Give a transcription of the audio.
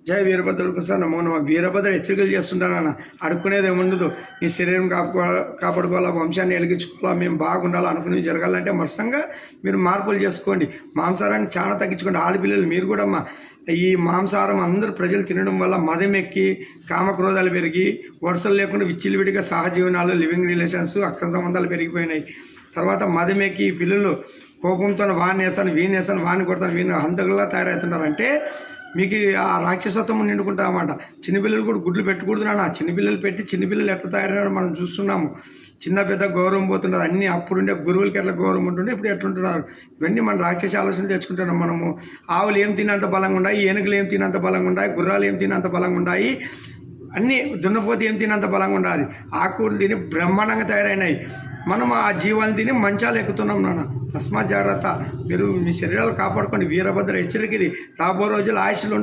జై వీరభద్రుడికి సార్ నమో నమ. వీరభద్ర హెచ్చరికలు చేస్తుంటానన్న, అడుక్కునేది ఏముండదు. మీ శరీరం కాపాడుకోవాలా, వంశాన్ని వెలిగించుకోవాలా, మేము బాగుండాలా, అనుకునేవి జరగాలంటే మొత్తంగా మీరు మార్పులు చేసుకోండి. మాంసాహారాన్ని చాలా తగ్గించుకోండి. ఆడపిల్లలు మీరు కూడా అమ్మా, ఈ మాంసాహారం అందరూ ప్రజలు తినడం వల్ల మదం ఎక్కి కామక్రోధాలు పెరిగి వరుసలు లేకుండా విచ్చిలివిడిగా సహజీవనాలు, లివింగ్ రిలేషన్స్, అక్రమ సంబంధాలు పెరిగిపోయినాయి. తర్వాత మదం ఎక్కి పిల్లలు కోపంతో వాడిని వేస్తాను, వీని వేస్తాను, వాడిని కొడతాను, వీని హంతకుల్లా తయారవుతున్నారంటే మీకు ఆ రాక్షసత్వం నిండుకుంటా అన్నమాట. చిన్నపిల్లలు కూడా గుడ్లు పెట్టకూడదు నాన్న. చిన్నపిల్లలు పెట్టి చిన్నపిల్లలు ఎట్లా తయారైనా మనం చూస్తున్నాము. చిన్న పెద్ద గౌరవం పోతున్నది. అన్నీ అప్పుడుండే గురువులకి ఎట్లా గౌరవం ఉంటుండే ఇప్పుడు ఎట్లుంటున్నారు. ఇవన్నీ మన రాక్షస ఆలోచన తెచ్చుకుంటున్నాం మనము. ఆవులు ఏం తినంత బలంగా ఉన్నాయి, ఏనుగులు ఏం తినంత బలంగా ఉన్నాయి, గుర్రాలు ఏం తినంత బలంగా ఉన్నాయి, అన్నీ దున్నపోతే ఏం తినంత బలంగా ఉండాలి. ఆకుకూరలు తిని బ్రహ్మాండంగా తయారైనాయి. మనం ఆ జీవాలు తిని మంచాలు ఎక్కుతున్నాం నాన్న. తస్మాత్ జాగ్రత్త. మీరు మీ శరీరాలు కాపాడుకోండి. వీరభద్ర హెచ్చరిక ఇది. రాబో రోజులు ఆయుష్లు